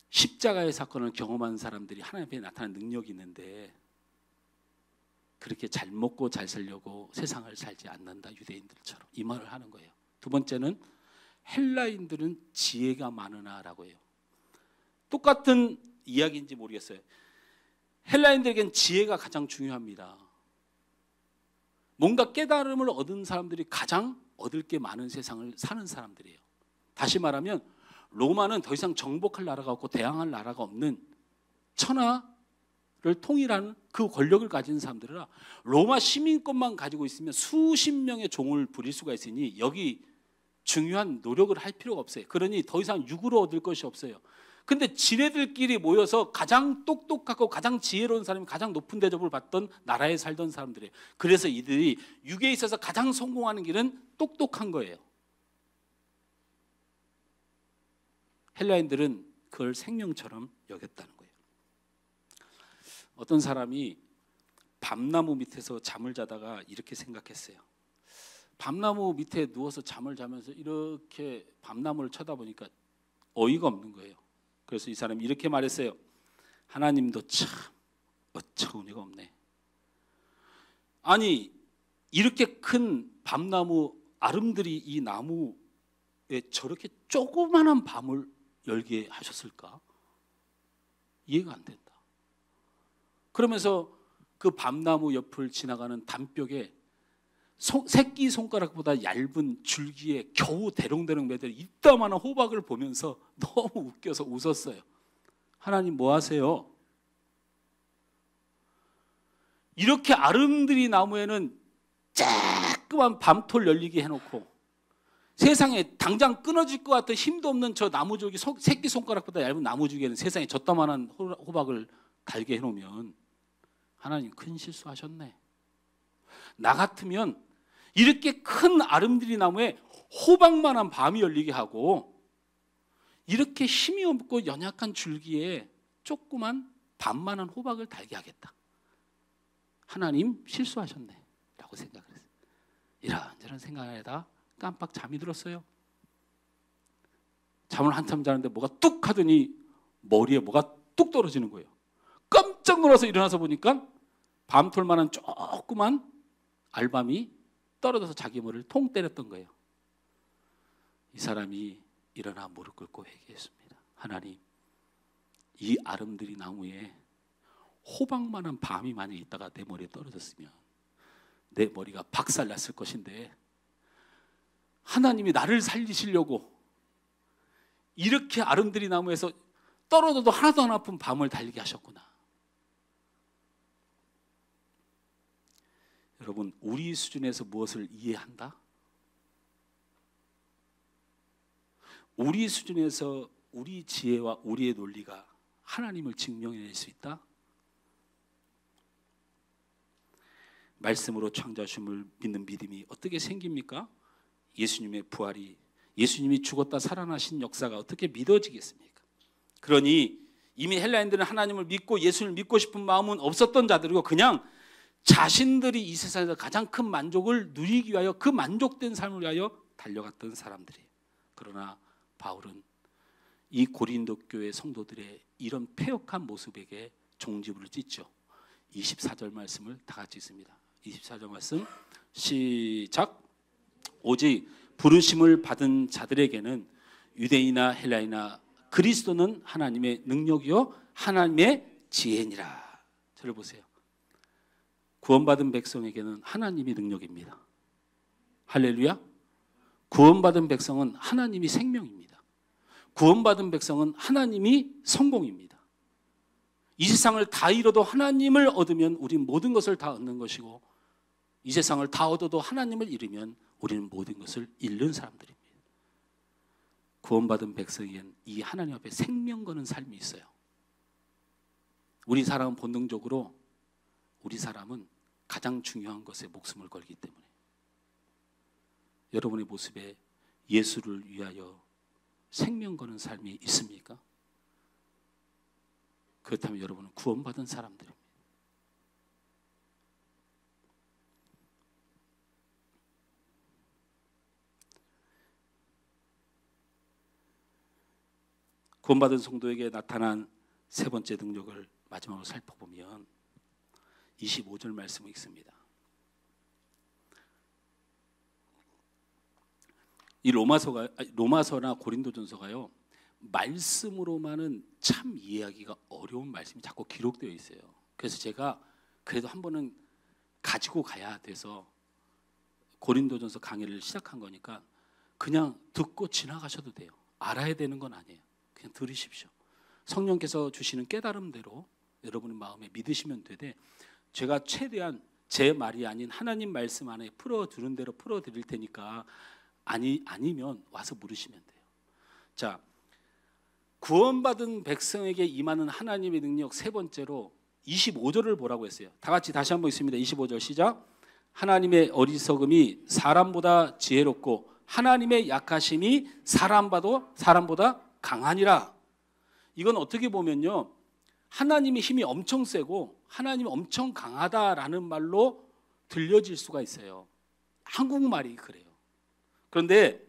십자가의 사건을 경험한 사람들이 하나님 앞에 나타나는 능력이 있는데 그렇게 잘 먹고 잘 살려고 세상을 살지 않는다, 유대인들처럼. 이 말을 하는 거예요. 두 번째는 헬라인들은 지혜가 많으나라고 해요. 똑같은 이야기인지 모르겠어요. 헬라인들에겐 지혜가 가장 중요합니다. 뭔가 깨달음을 얻은 사람들이 가장 얻을 게 많은 세상을 사는 사람들이에요. 다시 말하면 로마는 더 이상 정복할 나라가 없고 대항할 나라가 없는 천하를 통일하는 그 권력을 가진 사람들이라 로마 시민권만 가지고 있으면 수십 명의 종을 부릴 수가 있으니 여기 중요한 노력을 할 필요가 없어요. 그러니 더 이상 육으로 얻을 것이 없어요. 근데 지네들끼리 모여서 가장 똑똑하고 가장 지혜로운 사람이 가장 높은 대접을 받던 나라에 살던 사람들이에요. 그래서 이들이 육에 있어서 가장 성공하는 길은 똑똑한 거예요. 헬라인들은 그걸 생명처럼 여겼다는 거예요. 어떤 사람이 밤나무 밑에서 잠을 자다가 이렇게 생각했어요. 밤나무 밑에 누워서 잠을 자면서 이렇게 밤나무를 쳐다보니까 어이가 없는 거예요. 그래서 이 사람이 이렇게 말했어요. 하나님도 참 어처구니가 없네. 아니 이렇게 큰 밤나무 아름드리 이 나무에 저렇게 조그만한 밤을 열게 하셨을까? 이해가 안 된다. 그러면서 그 밤나무 옆을 지나가는 담벽에 새끼 손가락보다 얇은 줄기에 겨우 대롱대롱 매달린 이따만한 호박을 보면서 너무 웃겨서 웃었어요. 하나님 뭐 하세요? 이렇게 아름드리 나무에는 쬐끄만 밤톨 열리게 해놓고 세상에 당장 끊어질 것 같은 힘도 없는 저 나무줄기 새끼 손가락보다 얇은 나무줄기에는 세상에 저따만한 호박을 달게 해놓으면 하나님 큰 실수하셨네. 나 같으면 이렇게 큰 아름드리 나무에 호박만한 밤이 열리게 하고 이렇게 힘이 없고 연약한 줄기에 조그만 밤만한 호박을 달게 하겠다. 하나님 실수하셨네 라고 생각을 했어요. 이런저런 생각하다 깜빡 잠이 들었어요. 잠을 한참 자는데 뭐가 뚝 하더니 머리에 뭐가 뚝 떨어지는 거예요. 깜짝 놀라서 일어나서 보니까 밤톨만한 조그만 알밤이 떨어져서 자기 머리를 통 때렸던 거예요. 이 사람이 일어나 무릎 꿇고 회개했습니다. 하나님, 이 아름드리 나무에 호박만한 밤이 만약 있다가 내 머리에 떨어졌으면 내 머리가 박살났을 것인데 하나님이 나를 살리시려고 이렇게 아름드리 나무에서 떨어져도 하나도 안 아픈 밤을 달리게 하셨구나. 여러분, 우리 수준에서 무엇을 이해한다? 우리 수준에서 우리 지혜와 우리의 논리가 하나님을 증명해낼 수 있다? 말씀으로 창조하심을 믿는 믿음이 어떻게 생깁니까? 예수님의 부활이, 예수님이 죽었다 살아나신 역사가 어떻게 믿어지겠습니까? 그러니 이미 헬라인들은 하나님을 믿고 예수를 믿고 싶은 마음은 없었던 자들이고 그냥 자신들이 이 세상에서 가장 큰 만족을 누리기 위하여 그 만족된 삶을 위하여 달려갔던 사람들이에요. 그러나 바울은 이 고린도 교회 성도들의 이런 패역한 모습에게 종지부를 찍죠. 24절 말씀을 다 같이 읽습니다. 24절 말씀 시작. 오직 부르심을 받은 자들에게는 유대인이나 헬라이나 그리스도는 하나님의 능력이요 하나님의 지혜니라. 저를 보세요. 구원받은 백성에게는 하나님이 능력입니다. 할렐루야. 구원받은 백성은 하나님이 생명입니다. 구원받은 백성은 하나님이 성공입니다. 이 세상을 다 잃어도 하나님을 얻으면 우리는 모든 것을 다 얻는 것이고 이 세상을 다 얻어도 하나님을 잃으면 우리는 모든 것을 잃는 사람들입니다. 구원받은 백성에겐 이 하나님 앞에 생명 거는 삶이 있어요. 우리 사람은 본능적으로 우리 사람은 가장 중요한 것에 목숨을 걸기 때문에 여러분의 모습에 예수를 위하여 생명 거는 삶이 있습니까? 그렇다면 여러분은 구원받은 사람들입니다. 구원받은 성도에게 나타난 세 번째 능력을 마지막으로 살펴보면 25절 말씀이 있습니다. 이 로마서나 고린도전서가요 말씀으로만은 참 이해하기가 어려운 말씀이 자꾸 기록되어 있어요. 그래서 제가 그래도 한 번은 가지고 가야 돼서 고린도전서 강의를 시작한 거니까 그냥 듣고 지나가셔도 돼요. 알아야 되는 건 아니에요. 그냥 들으십시오. 성령께서 주시는 깨달음대로 여러분의 마음에 믿으시면 되되, 제가 최대한 제 말이 아닌 하나님 말씀 안에 풀어두는 대로 풀어드릴 테니까 아니면 와서 물으시면 돼요. 자, 구원받은 백성에게 임하는 하나님의 능력 세 번째로 25절을 보라고 했어요. 다 같이 다시 한번 있습니다. 25절 시작. 하나님의 어리석음이 사람보다 지혜롭고 하나님의 약하심이 사람보다 강하니라. 이건 어떻게 보면요, 하나님의 힘이 엄청 세고 하나님이 엄청 강하다라는 말로 들려질 수가 있어요. 한국말이 그래요. 그런데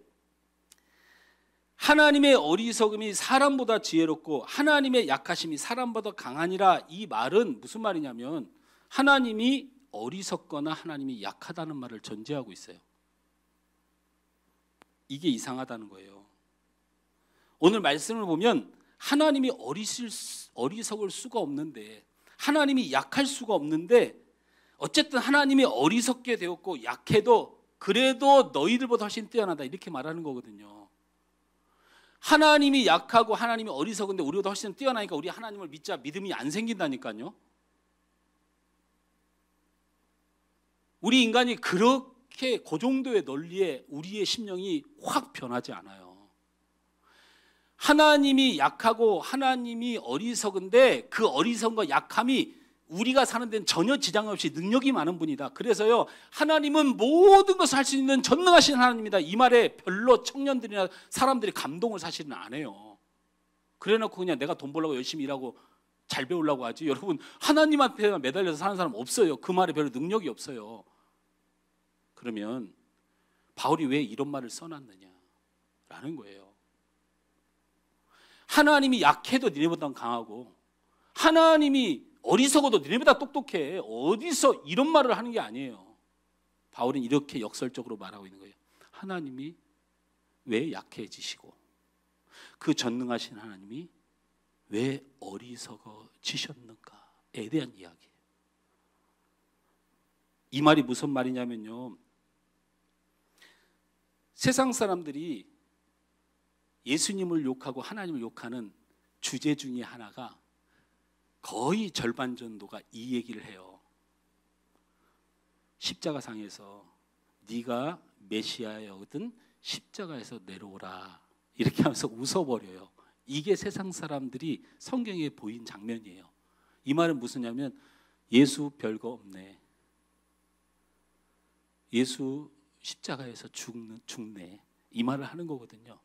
하나님의 어리석음이 사람보다 지혜롭고 하나님의 약하심이 사람보다 강하니라, 이 말은 무슨 말이냐면 하나님이 어리석거나 하나님이 약하다는 말을 전제하고 있어요. 이게 이상하다는 거예요. 오늘 말씀을 보면 하나님이 어리석을 수가 없는데, 하나님이 약할 수가 없는데, 어쨌든 하나님이 어리석게 되었고 약해도 그래도 너희들보다 훨씬 뛰어나다, 이렇게 말하는 거거든요. 하나님이 약하고 하나님이 어리석은데 우리보다 훨씬 뛰어나니까 우리 하나님을 믿자, 믿음이 안 생긴다니까요. 우리 인간이 그렇게 그 정도의 논리에 우리의 심령이 확 변하지 않아요. 하나님이 약하고 하나님이 어리석은데 그 어리석음과 약함이 우리가 사는 데는 전혀 지장 없이 능력이 많은 분이다. 그래서요, 하나님은 모든 것을 할 수 있는 전능하신 하나님이다. 이 말에 별로 청년들이나 사람들이 감동을 사실은 안 해요. 그래놓고 그냥 내가 돈 벌려고 열심히 일하고 잘 배우려고 하지, 여러분 하나님한테 매달려서 사는 사람 없어요. 그 말에 별로 능력이 없어요. 그러면 바울이 왜 이런 말을 써놨느냐라는 거예요. 하나님이 약해도 니네보다 강하고 하나님이 어리석어도 니네보다 똑똑해. 어디서 이런 말을 하는 게 아니에요. 바울은 이렇게 역설적으로 말하고 있는 거예요. 하나님이 왜 약해지시고 그 전능하신 하나님이 왜 어리석어지셨는가에 대한 이야기예요. 이 말이 무슨 말이냐면요, 세상 사람들이 예수님을 욕하고 하나님을 욕하는 주제 중에 하나가 거의 절반 정도가 이 얘기를 해요. 십자가상에서 네가 메시아여든 십자가에서 내려오라, 이렇게 하면서 웃어버려요. 이게 세상 사람들이 성경에 보인 장면이에요. 이 말은 무슨냐면 예수 별거 없네, 예수 십자가에서 죽네, 이 말을 하는 거거든요.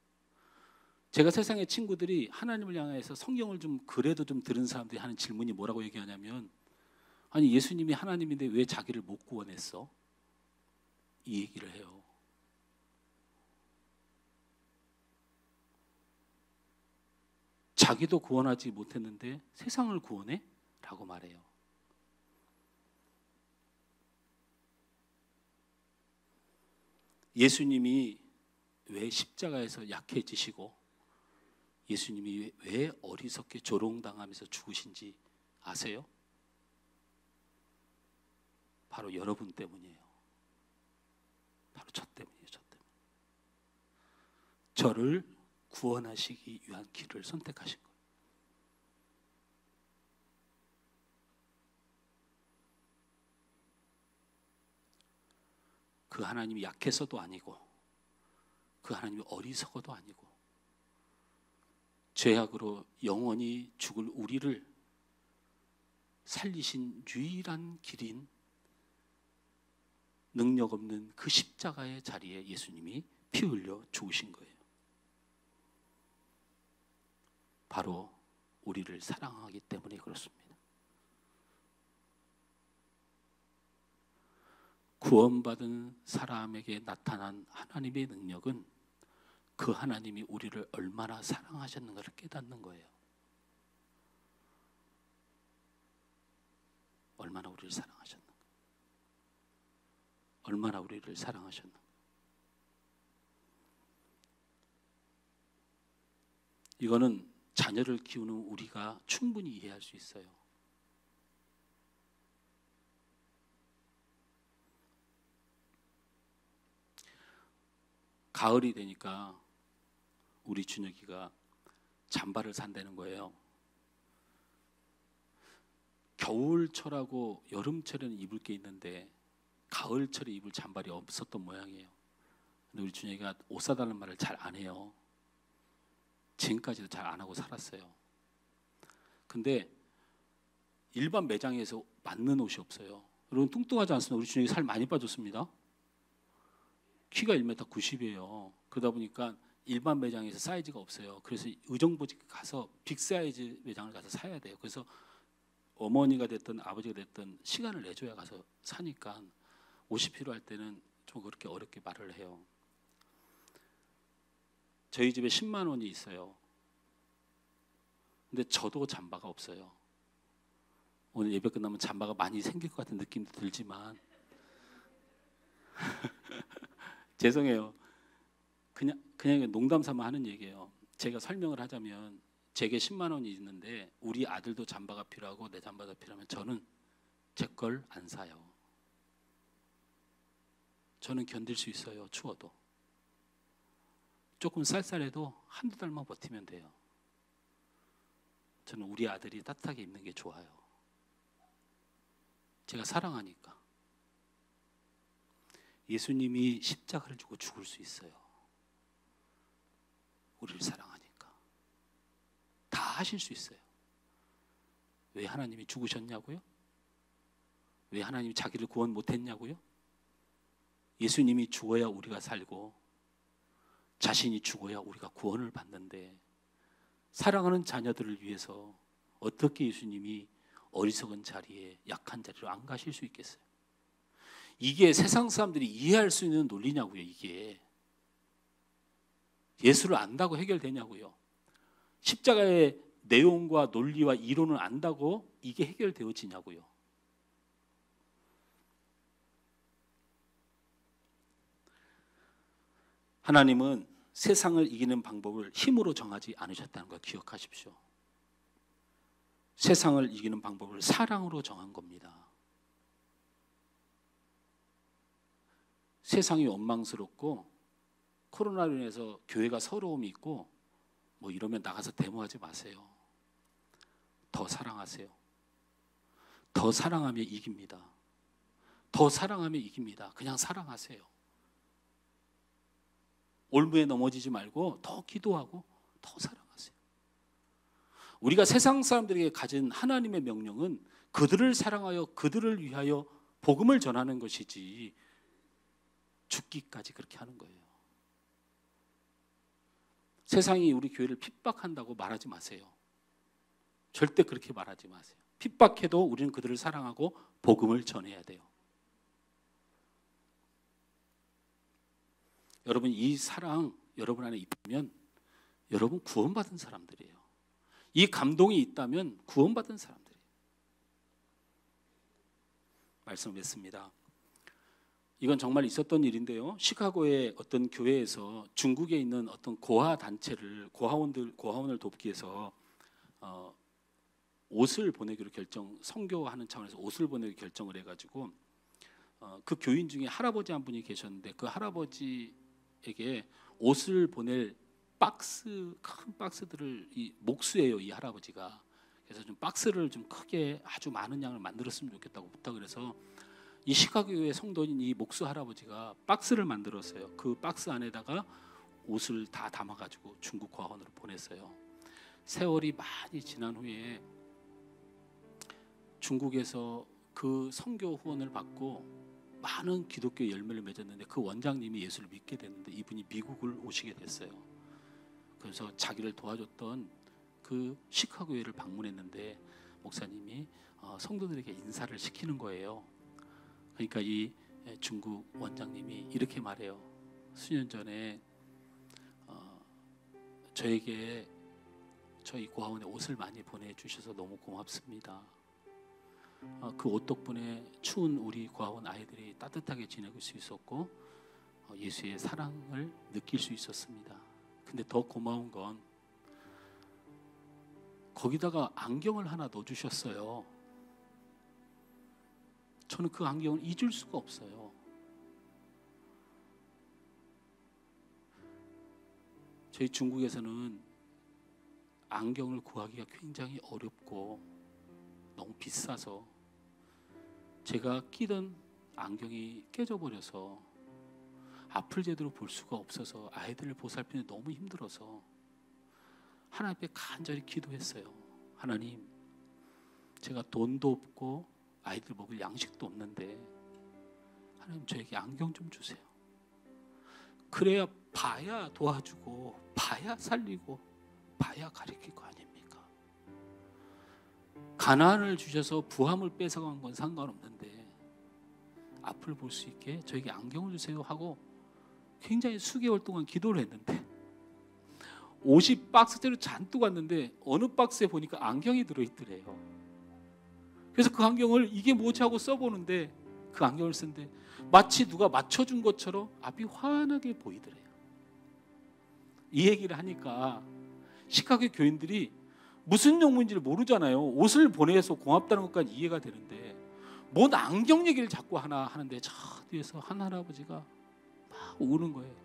제가 세상의 친구들이 하나님을 향해서 성경을 좀 그래도 좀 들은 사람들이 하는 질문이 뭐라고 얘기하냐면, 아니 예수님이 하나님인데 왜 자기를 못 구원했어? 이 얘기를 해요. 자기도 구원하지 못했는데 세상을 구원해? 라고 말해요. 예수님이 왜 십자가에서 약해지시고 예수님이 왜 어리석게 조롱당하면서 죽으신지 아세요? 바로 여러분 때문이에요. 바로 저 때문이에요. 저 때문에. 저를 구원하시기 위한 길을 선택하신 거예요. 그 하나님이 약해서도 아니고 그 하나님이 어리석어도 아니고 죄악으로 영원히 죽을 우리를 살리신 유일한 길인 능력 없는 그 십자가의 자리에 예수님이 피 흘려 죽으신 거예요. 바로 우리를 사랑하기 때문에 그렇습니다. 구원받은 사람에게 나타난 하나님의 능력은 그 하나님이 우리를 얼마나 사랑하셨는가를 깨닫는 거예요. 얼마나 우리를 사랑하셨는가. 얼마나 우리를 사랑하셨는가. 이거는 자녀를 키우는 우리가 충분히 이해할 수 있어요. 가을이 되니까 우리 준혁이가 잠바를 산다는 거예요. 겨울철하고 여름철에는 입을 게 있는데 가을철에 입을 잠바리 없었던 모양이에요. 근데 우리 준혁이가 옷 사달라는 말을 잘 안 해요. 지금까지도 잘 안 하고 살았어요. 근데 일반 매장에서 맞는 옷이 없어요. 여러분 뚱뚱하지 않습니다. 우리 준혁이 살 많이 빠졌습니다. 키가 1m 90이에요. 그러다 보니까 일반 매장에서 사이즈가 없어요. 그래서 의정부직 가서 빅사이즈 매장을 가서 사야 돼요. 그래서 어머니가 됐든 아버지가 됐든 시간을 내줘야 가서 사니까 옷이 필요할 때는 좀 그렇게 어렵게 말을 해요. 저희 집에 10만 원이 있어요. 근데 저도 잠바가 없어요. 오늘 예배 끝나면 잠바가 많이 생길 것 같은 느낌도 들지만 죄송해요. 그냥 농담 삼아 하는 얘기예요. 제가 설명을 하자면 제게 10만 원이 있는데 우리 아들도 잠바가 필요하고 내 잠바가 필요하면 저는 제 걸 안 사요. 저는 견딜 수 있어요. 추워도. 조금 쌀쌀해도 한두 달만 버티면 돼요. 저는 우리 아들이 따뜻하게 입는 게 좋아요. 제가 사랑하니까. 예수님이 십자가를 지고 죽을 수 있어요. 우리를 사랑하니까. 다 하실 수 있어요. 왜 하나님이 죽으셨냐고요? 왜 하나님이 자기를 구원 못했냐고요? 예수님이 죽어야 우리가 살고 자신이 죽어야 우리가 구원을 받는데 사랑하는 자녀들을 위해서 어떻게 예수님이 어리석은 자리에 약한 자리로 안 가실 수 있겠어요? 이게 세상 사람들이 이해할 수 있는 논리냐고요. 이게 예수를 안다고 해결되냐고요. 십자가의 내용과 논리와 이론을 안다고 이게 해결되어지냐고요. 하나님은 세상을 이기는 방법을 힘으로 정하지 않으셨다는 걸 기억하십시오. 세상을 이기는 방법을 사랑으로 정한 겁니다. 세상이 원망스럽고 코로나로 인해서 교회가 서러움이 있고 뭐 이러면 나가서 데모하지 마세요. 더 사랑하세요. 더 사랑하면 이깁니다. 더 사랑하면 이깁니다. 그냥 사랑하세요. 올무에 넘어지지 말고 더 기도하고 더 사랑하세요. 우리가 세상 사람들에게 가진 하나님의 명령은 그들을 사랑하여 그들을 위하여 복음을 전하는 것이지 죽기까지 그렇게 하는 거예요. 세상이 우리 교회를 핍박한다고 말하지 마세요. 절대 그렇게 말하지 마세요. 핍박해도 우리는 그들을 사랑하고 복음을 전해야 돼요. 여러분 이 사랑 여러분 안에 있다면 여러분 구원받은 사람들이에요. 이 감동이 있다면 구원받은 사람들이에요. 말씀을 맺습니다. 이건 정말 있었던 일인데요. 시카고의 어떤 교회에서 중국에 있는 어떤 고아 단체를 고아원을 돕기 위해서 옷을 보내기로 선교하는 차원에서 옷을 보내기 결정을 해가지고 그 교인 중에 할아버지 한 분이 계셨는데 그 할아버지에게 옷을 보낼 큰 박스들을 목수예요, 이 할아버지가. 그래서 좀 박스를 좀 크게 아주 많은 양을 만들었으면 좋겠다고 부탁을 해서 이 시카고의 성도인 이 목수 할아버지가 박스를 만들었어요. 그 박스 안에다가 옷을 다 담아가지고 중국 고아원으로 보냈어요. 세월이 많이 지난 후에 중국에서 그 선교 후원을 받고 많은 기독교 열매를 맺었는데 그 원장님이 예수를 믿게 됐는데 이분이 미국을 오시게 됐어요. 그래서 자기를 도와줬던 그 시카고교회를 방문했는데 목사님이 성도들에게 인사를 시키는 거예요. 그러니까 이 중국 원장님이 이렇게 말해요. 수년 전에 저에게 저희 고아원에 옷을 많이 보내주셔서 너무 고맙습니다. 그 옷 덕분에 추운 우리 고아원 아이들이 따뜻하게 지낼 수 있었고 예수의 사랑을 느낄 수 있었습니다. 근데 더 고마운 건 거기다가 안경을 하나 넣어주셨어요. 저는 그 안경을 잊을 수가 없어요. 저희 중국에서는 안경을 구하기가 굉장히 어렵고 너무 비싸서 제가 끼던 안경이 깨져버려서 앞을 제대로 볼 수가 없어서 아이들을 보살피는 너무 힘들어서 하나님 앞에 간절히 기도했어요. 하나님, 제가 돈도 없고 아이들 먹을 양식도 없는데 하나님 저에게 안경 좀 주세요. 그래야 봐야 도와주고 봐야 살리고 봐야 가르칠 거 아닙니까? 가난을 주셔서 부함을 뺏어간 건 상관없는데 앞을 볼 수 있게 저에게 안경을 주세요 하고 굉장히 수개월 동안 기도를 했는데 옷이 박스대로 잔뜩 왔는데 어느 박스에 보니까 안경이 들어있더래요. 그래서 그 안경을 이게 뭐지 하고 써보는데 그 안경을 쓰는데 마치 누가 맞춰준 것처럼 앞이 환하게 보이더래요. 이 얘기를 하니까 시카고 교인들이 무슨 용문인지를 모르잖아요. 옷을 보내서 고맙다는 것까지 이해가 되는데 뭔 안경 얘기를 자꾸 하나 하는데 저 뒤에서 한 할아버지가 막 우는 거예요.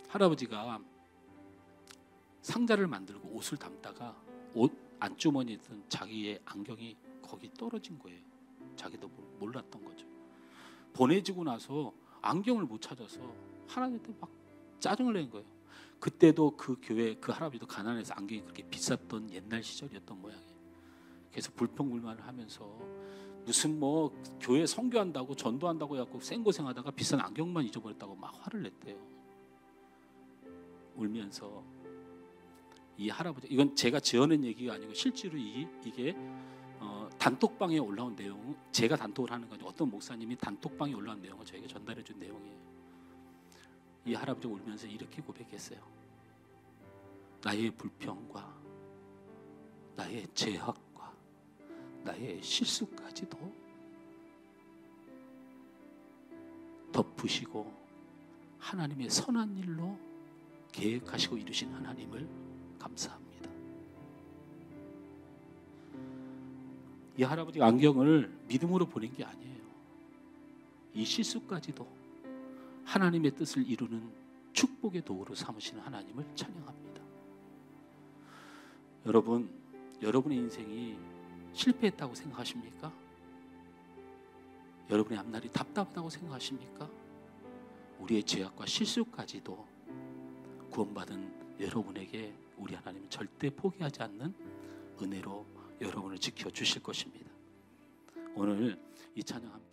할아버지가 상자를 만들고 옷을 담다가 옷 안주머니에 있던 자기의 안경이 거기 떨어진 거예요. 자기도 몰랐던 거죠. 보내지고 나서 안경을 못 찾아서 하나님한테 막 짜증을 낸 거예요. 그때도 그 교회 그 할아버지도 가난해서 안경이 그렇게 비쌌던 옛날 시절이었던 모양이에요. 그래서 불평불만을 하면서 무슨 뭐 교회 선교한다고 전도한다고 해갖고 생고생하다가 비싼 안경만 잊어버렸다고 막 화를 냈대요. 울면서 이 할아버지, 이건 제가 지어낸 얘기가 아니고 실제로 이게 단톡방에 올라온 내용, 제가 단톡을 하는 거죠. 어떤 목사님이 단톡방에 올라온 내용을 저에게 전달해 준 내용이에요. 이 할아버지가 울면서 이렇게 고백했어요. 나의 불평과 나의 죄악과 나의 실수까지도 덮으시고 하나님의 선한 일로 계획하시고 이루신 하나님을 감사합니다. 이 할아버지가 안경을 믿음으로 보낸 게 아니에요. 이 실수까지도 하나님의 뜻을 이루는 축복의 도구로 삼으시는 하나님을 찬양합니다. 여러분, 여러분의 인생이 실패했다고 생각하십니까? 여러분의 앞날이 답답하다고 생각하십니까? 우리의 죄악과 실수까지도 구원받은 여러분에게 우리 하나님은 절대 포기하지 않는 은혜로 여러분을 지켜주실 것입니다. 오늘 이 찬양